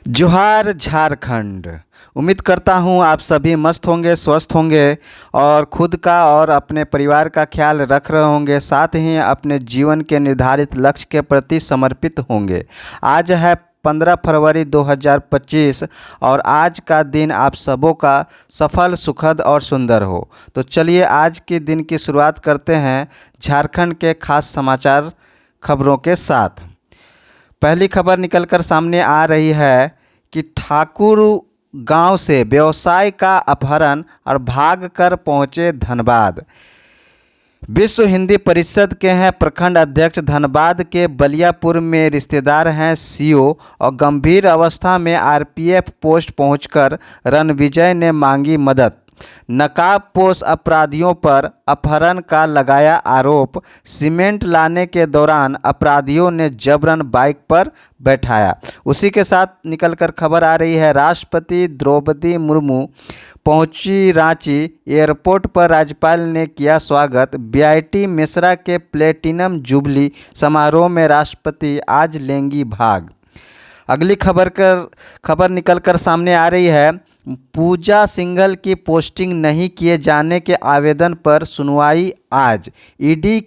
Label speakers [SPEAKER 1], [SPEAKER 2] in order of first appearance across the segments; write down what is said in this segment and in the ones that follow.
[SPEAKER 1] जोहार झारखंड। उम्मीद करता हूँ आप सभी मस्त होंगे, स्वस्थ होंगे और खुद का और अपने परिवार का ख्याल रख रहे होंगे, साथ ही अपने जीवन के निर्धारित लक्ष्य के प्रति समर्पित होंगे। आज है 15 फरवरी 2025 और आज का दिन आप सबों का सफल, सुखद और सुंदर हो। तो चलिए आज के दिन की शुरुआत करते हैं झारखंड के खास समाचार खबरों के साथ। पहली खबर निकलकर सामने आ रही है कि ठाकुर गांव से व्यवसाय का अपहरण और भागकर पहुंचे धनबाद। विश्व हिंदी परिषद के हैं प्रखंड अध्यक्ष, धनबाद के बलियापुर में रिश्तेदार हैं सीओ और गंभीर अवस्था में आरपीएफ पोस्ट पहुंचकर रणविजय ने मांगी मदद। नकाबपोश अपराधियों पर अपहरण का लगाया आरोप। सीमेंट लाने के दौरान अपराधियों ने जबरन बाइक पर बैठाया। उसी के साथ निकलकर खबर आ रही है, राष्ट्रपति द्रौपदी मुर्मू पहुंची रांची। एयरपोर्ट पर राज्यपाल ने किया स्वागत। बीआईटी मेसरा के प्लेटिनम जुबली समारोह में राष्ट्रपति आज लेंगी भाग। अगली खबर निकलकर सामने आ रही है, पूजा सिंघल की पोस्टिंग नहीं किए जाने के आवेदन पर सुनवाई आज। ईडी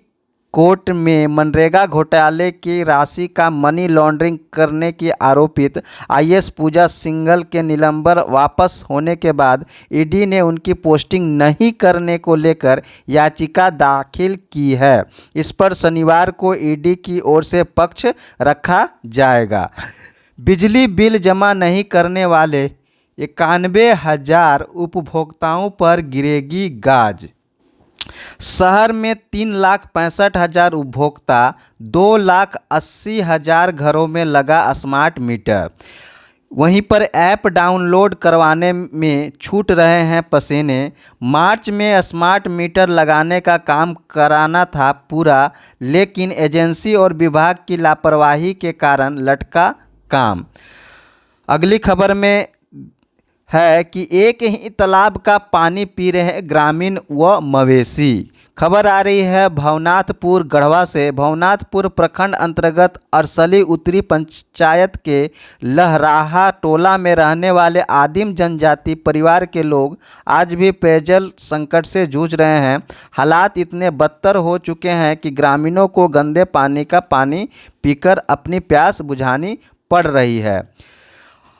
[SPEAKER 1] कोर्ट में मनरेगा घोटाले की राशि का मनी लॉन्ड्रिंग करने की आरोपित आईएएस पूजा सिंघल के निलंबन वापस होने के बाद ईडी ने उनकी पोस्टिंग नहीं करने को लेकर याचिका दाखिल की है। इस पर शनिवार को ईडी की ओर से पक्ष रखा जाएगा। बिजली बिल जमा नहीं करने वाले 91,000 उपभोक्ताओं पर गिरेगी गाज। शहर में 3,65,000 उपभोक्ता, 2,80,000 घरों में लगा स्मार्ट मीटर। वहीं पर ऐप डाउनलोड करवाने में छूट रहे हैं पसीने। मार्च में स्मार्ट मीटर लगाने का काम कराना था पूरा, लेकिन एजेंसी और विभाग की लापरवाही के कारण लटका काम। अगली खबर में है कि एक ही तालाब का पानी पी रहे हैं ग्रामीण व मवेशी। खबर आ रही है भवनाथपुर गढ़वा से। भवनाथपुर प्रखंड अंतर्गत अरसली उत्तरी पंचायत के लहराहा टोला में रहने वाले आदिम जनजाति परिवार के लोग आज भी पेयजल संकट से जूझ रहे हैं। हालात इतने बदतर हो चुके हैं कि ग्रामीणों को गंदे पानी का पानी पीकर अपनी प्यास बुझानी पड़ रही है।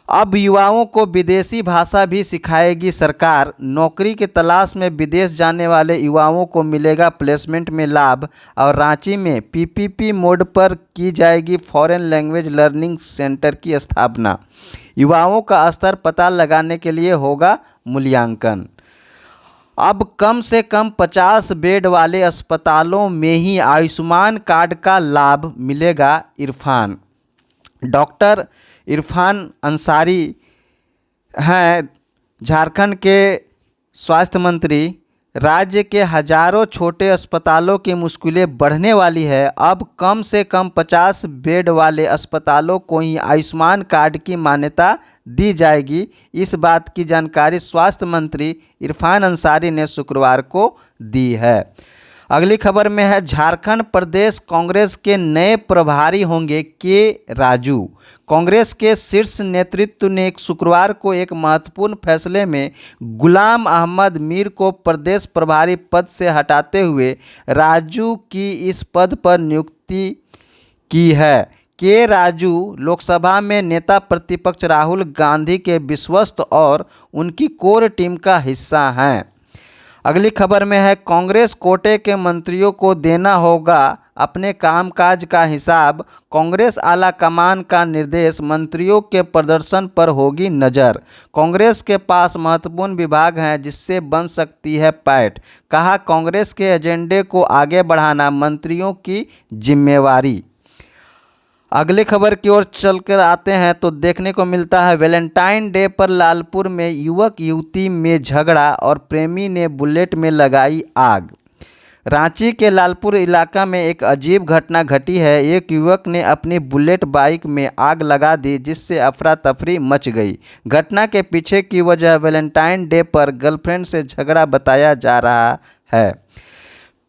[SPEAKER 1] अब युवाओं को विदेशी भाषा भी सिखाएगी सरकार। नौकरी की तलाश में विदेश जाने वाले युवाओं को मिलेगा प्लेसमेंट में लाभ। और रांची में पीपीपी मोड पर की जाएगी फॉरेन लैंग्वेज लर्निंग सेंटर की स्थापना। युवाओं का स्तर पता लगाने के लिए होगा मूल्यांकन। अब कम से कम 50 बेड वाले अस्पतालों में ही आयुष्मान कार्ड का लाभ मिलेगा। डॉक्टर इरफान अंसारी हैं झारखंड के स्वास्थ्य मंत्री। राज्य के हजारों छोटे अस्पतालों की मुश्किलें बढ़ने वाली है। अब कम से कम 50 बेड वाले अस्पतालों को ही आयुष्मान कार्ड की मान्यता दी जाएगी। इस बात की जानकारी स्वास्थ्य मंत्री इरफान अंसारी ने शुक्रवार को दी है। अगली खबर में है, झारखंड प्रदेश कांग्रेस के नए प्रभारी होंगे के राजू। कांग्रेस के शीर्ष नेतृत्व ने शुक्रवार को एक महत्वपूर्ण फैसले में गुलाम अहमद मीर को प्रदेश प्रभारी पद से हटाते हुए राजू की इस पद पर नियुक्ति की है। के राजू लोकसभा में नेता प्रतिपक्ष राहुल गांधी के विश्वस्त और उनकी कोर टीम का हिस्सा हैं। अगली खबर में है, कांग्रेस कोटे के मंत्रियों को देना होगा अपने कामकाज का हिसाब। कांग्रेस आला कमान का निर्देश, मंत्रियों के प्रदर्शन पर होगी नज़र। कांग्रेस के पास महत्वपूर्ण विभाग हैं जिससे बन सकती है पैठ। कहा, कांग्रेस के एजेंडे को आगे बढ़ाना मंत्रियों की जिम्मेवारी। अगली खबर की ओर चलकर आते हैं तो देखने को मिलता है, वैलेंटाइन डे पर लालपुर में युवक युवती में झगड़ा और प्रेमी ने बुलेट में लगाई आग। रांची के लालपुर इलाका में एक अजीब घटना घटी है। एक युवक ने अपनी बुलेट बाइक में आग लगा दी जिससे अफरा तफरी मच गई। घटना के पीछे की वजह वैलेंटाइन डे पर गर्लफ्रेंड से झगड़ा बताया जा रहा है।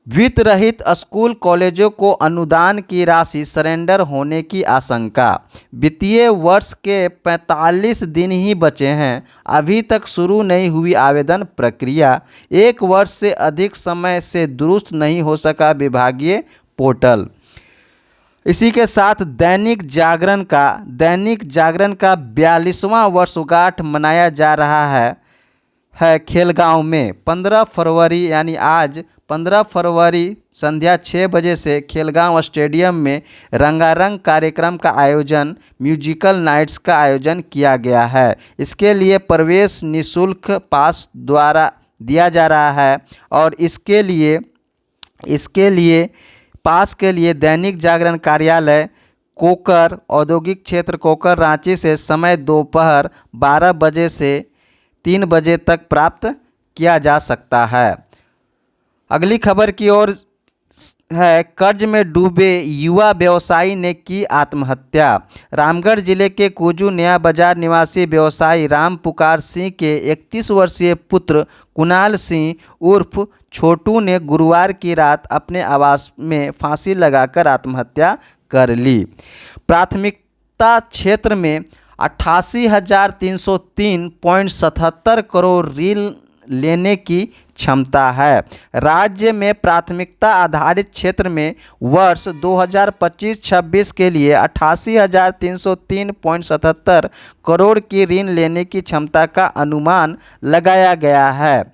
[SPEAKER 1] वित्त रहित स्कूल कॉलेजों को अनुदान की राशि सरेंडर होने की आशंका। वित्तीय वर्ष के 45 दिन ही बचे हैं, अभी तक शुरू नहीं हुई आवेदन प्रक्रिया। एक वर्ष से अधिक समय से दुरुस्त नहीं हो सका विभागीय पोर्टल। इसी के साथ दैनिक जागरण का 42वां वर्षगांठ मनाया जा रहा है खेलगांव में। 15 फरवरी यानी आज 15 फरवरी संध्या 6 बजे से खेलगांव स्टेडियम में रंगारंग कार्यक्रम का आयोजन, म्यूजिकल नाइट्स का आयोजन किया गया है। इसके लिए प्रवेश निःशुल्क पास द्वारा दिया जा रहा है और इसके लिए पास के लिए दैनिक जागरण कार्यालय कोकर, औद्योगिक क्षेत्र कोकर, रांची से समय दोपहर 12 बजे से 3 बजे तक प्राप्त किया जा सकता है। अगली खबर की ओर है, कर्ज में डूबे युवा व्यवसायी ने की आत्महत्या। रामगढ़ जिले के कुजू नया बाजार निवासी व्यवसायी राम पुकार सिंह के 31 वर्षीय पुत्र कुणाल सिंह उर्फ छोटू ने गुरुवार की रात अपने आवास में फांसी लगाकर आत्महत्या कर ली। प्राथमिकता क्षेत्र में 88,303.77 करोड़ ऋण लेने की क्षमता है। राज्य में प्राथमिकता आधारित क्षेत्र में वर्ष 2025-26 के लिए 88,303.77 करोड़ की ऋण लेने की क्षमता का अनुमान लगाया गया है।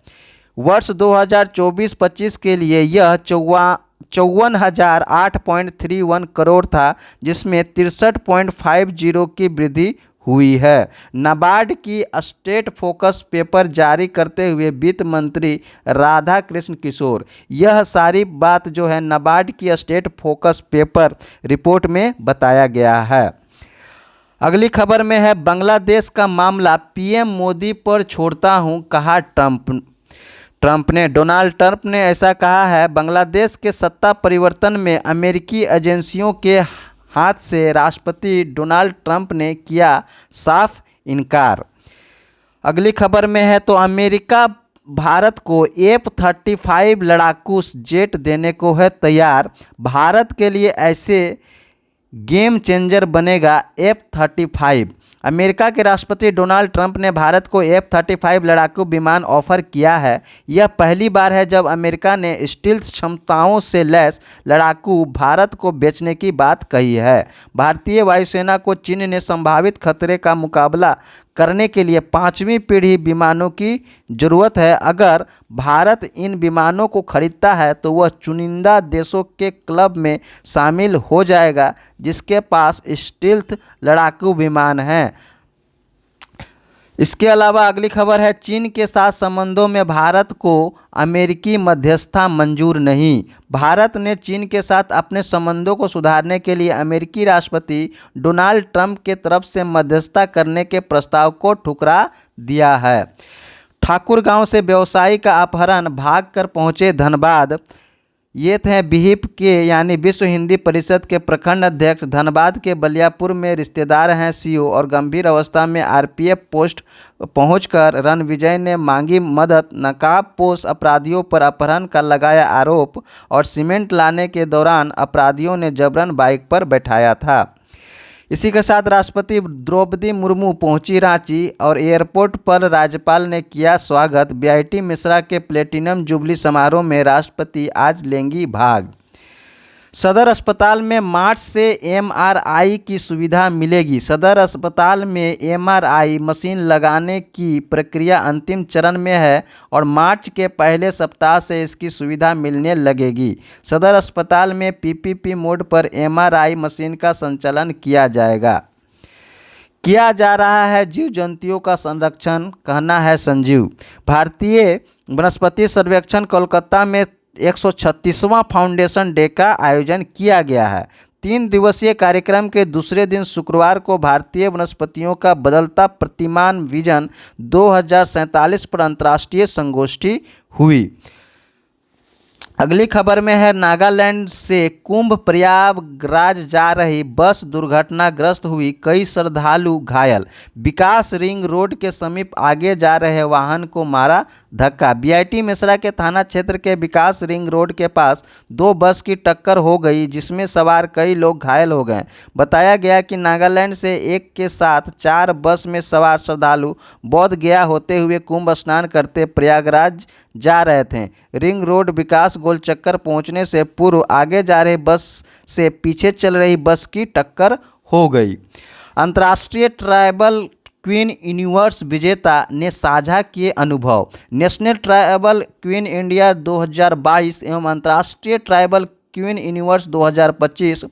[SPEAKER 1] वर्ष 2024-25 के लिए यह 54,008.31 करोड़ था, जिसमें 63.50 की वृद्धि हुई है। नाबार्ड की स्टेट फोकस पेपर जारी करते हुए वित्त मंत्री राधा कृष्ण किशोर, यह सारी बात जो है नाबार्ड की स्टेट फोकस पेपर रिपोर्ट में बताया गया है। अगली खबर में है, बांग्लादेश का मामला पीएम मोदी पर छोड़ता हूं, कहा डोनाल्ड ट्रंप ने ऐसा कहा है। बांग्लादेश के सत्ता परिवर्तन में अमेरिकी एजेंसियों के हाथ से राष्ट्रपति डोनाल्ड ट्रंप ने किया साफ इनकार। अगली खबर में है, तो अमेरिका भारत को F-35 लड़ाकू जेट देने को है तैयार। भारत के लिए ऐसे गेम चेंजर बनेगा F-35। अमेरिका के राष्ट्रपति डोनाल्ड ट्रंप ने भारत को F-35 लड़ाकू विमान ऑफर किया है। यह पहली बार है जब अमेरिका ने स्टील्थ क्षमताओं से लैस लड़ाकू भारत को बेचने की बात कही है। भारतीय वायुसेना को चीन ने संभावित खतरे का मुकाबला करने के लिए 5वीं पीढ़ी विमानों की ज़रूरत है। अगर भारत इन विमानों को खरीदता है तो वह चुनिंदा देशों के क्लब में शामिल हो जाएगा जिसके पास स्टील्थ लड़ाकू विमान हैं। इसके अलावा अगली खबर है, चीन के साथ संबंधों में भारत को अमेरिकी मध्यस्थता मंजूर नहीं। भारत ने चीन के साथ अपने संबंधों को सुधारने के लिए अमेरिकी राष्ट्रपति डोनाल्ड ट्रंप के तरफ से मध्यस्थता करने के प्रस्ताव को ठुकरा दिया है। ठाकुरगांव से व्यवसायी का अपहरण, भागकर पहुंचे धनबाद। ये थे विहिप के यानी विश्व हिंदी परिषद के प्रखंड अध्यक्ष। धनबाद के बलियापुर में रिश्तेदार हैं सीओ और गंभीर अवस्था में आरपीएफ पोस्ट पहुंचकर रणविजय ने मांगी मदद। नकाबपोश अपराधियों पर अपहरण का लगाया आरोप और सीमेंट लाने के दौरान अपराधियों ने जबरन बाइक पर बैठाया था। इसी के साथ राष्ट्रपति द्रौपदी मुर्मू पहुंची रांची और एयरपोर्ट पर राज्यपाल ने किया स्वागत। बीआईटी मिश्रा के प्लेटिनम जुबली समारोह में राष्ट्रपति आज लेंगी भाग। सदर अस्पताल में मार्च से एमआरआई की सुविधा मिलेगी। सदर अस्पताल में एमआरआई मशीन लगाने की प्रक्रिया अंतिम चरण में है और मार्च के पहले सप्ताह से इसकी सुविधा मिलने लगेगी। सदर अस्पताल में पीपीपी मोड पर एमआरआई मशीन का संचालन किया जा रहा है। जीव जंतुओं का संरक्षण, कहना है संजीव। भारतीय वनस्पति सर्वेक्षण कोलकाता में 136वां फाउंडेशन डे का आयोजन किया गया है। 3 दिवसीय कार्यक्रम के दूसरे दिन शुक्रवार को भारतीय वनस्पतियों का बदलता प्रतिमान विजन 2047 पर अंतर्राष्ट्रीय संगोष्ठी हुई। अगली खबर में है, नागालैंड से कुंभ प्रयागराज जा रही बस दुर्घटनाग्रस्त हुई, कई श्रद्धालु घायल। विकास रिंग रोड के समीप आगे जा रहे वाहन को मारा धक्का। बीआईटी मेसरा के थाना क्षेत्र के विकास रिंग रोड के पास दो बस की टक्कर हो गई, जिसमें सवार कई लोग घायल हो गए। बताया गया कि नागालैंड से एक के साथ 4 बस में सवार श्रद्धालु बोध गया होते हुए कुंभ स्नान करते प्रयागराज जा रहे थे। रिंग रोड विकास गोल चक्कर पहुंचने से पूर्व आगे जा रही बस से पीछे चल रही बस की टक्कर हो गई। अंतर्राष्ट्रीय ट्रैवल क्वीन यूनिवर्स विजेता ने साझा किए अनुभव। नेशनल ट्रैवल क्वीन इंडिया 2022 एवं अंतर्राष्ट्रीय travel queen universe 2025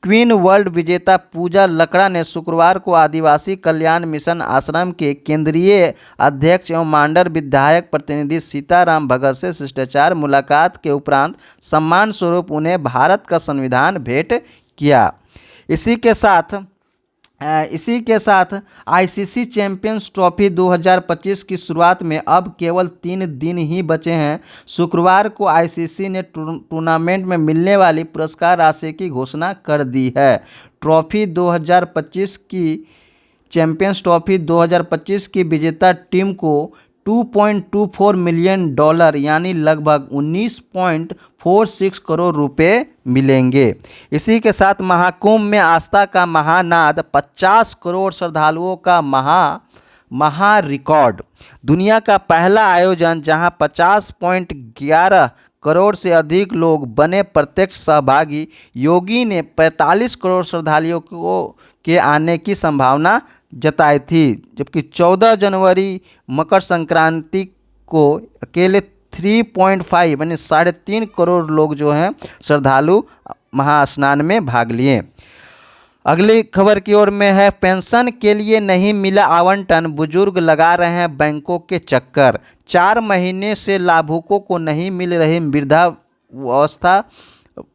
[SPEAKER 1] queen world विजेता पूजा लकड़ा ने शुक्रवार को आदिवासी कल्याण मिशन आश्रम के केंद्रीय अध्यक्ष एवं मांडर विधायक प्रतिनिधि सीताराम भगत से शिष्टाचार मुलाकात के उपरांत सम्मान स्वरूप उन्हें भारत का संविधान भेंट किया। इसी के साथ आईसीसी चैंपियंस ट्रॉफी 2025 की शुरुआत में अब केवल 3 दिन ही बचे हैं। शुक्रवार को आईसीसी ने टूर्नामेंट में मिलने वाली पुरस्कार राशि की घोषणा कर दी है। चैंपियंस ट्रॉफी 2025 की विजेता टीम को $2.24 मिलियन यानी लगभग 19.46 करोड़ रुपए मिलेंगे। इसी के साथ महाकुंभ में आस्था का महानाद, 50 करोड़ श्रद्धालुओं का महा रिकॉर्ड। दुनिया का पहला आयोजन जहां 50.11 करोड़ से अधिक लोग बने प्रत्यक्ष सहभागी। योगी ने 45 करोड़ श्रद्धालुओं के आने की संभावना जताई थी, जबकि 14 जनवरी मकर संक्रांति को अकेले 3.5 यानी 3.5 करोड़ लोग जो हैं श्रद्धालु महास्नान में भाग लिए। अगली खबर की ओर में है, पेंशन के लिए नहीं मिला आवंटन, बुजुर्ग लगा रहे हैं बैंकों के चक्कर। 4 महीने से लाभुकों को नहीं मिल रही वृद्धावस्था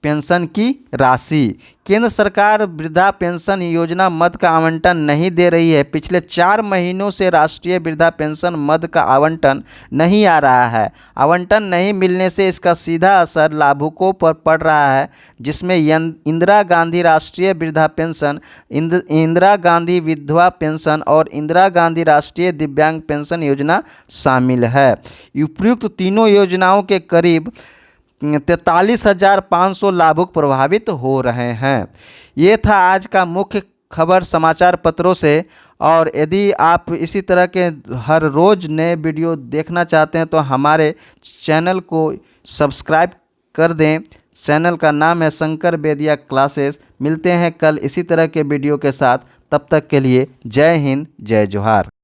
[SPEAKER 1] पेंशन की राशि। केंद्र सरकार वृद्धा पेंशन योजना मद का आवंटन नहीं दे रही है। पिछले 4 महीनों से राष्ट्रीय वृद्धा पेंशन मद का आवंटन नहीं आ रहा है। आवंटन नहीं मिलने से इसका सीधा असर लाभुकों पर पड़ रहा है, जिसमें इंदिरा गांधी राष्ट्रीय वृद्धा पेंशन, इंदिरा गांधी विधवा पेंशन और इंदिरा गांधी राष्ट्रीय दिव्यांग पेंशन योजना शामिल है। उपयुक्त तीनों योजनाओं के करीब 43,500 लाभुक प्रभावित हो रहे हैं। ये था आज का मुख्य खबर समाचार पत्रों से। और यदि आप इसी तरह के हर रोज़ नए वीडियो देखना चाहते हैं तो हमारे चैनल को सब्सक्राइब कर दें। चैनल का नाम है शंकर बेदिया क्लासेस। मिलते हैं कल इसी तरह के वीडियो के साथ, तब तक के लिए जय हिंद, जय जोहार।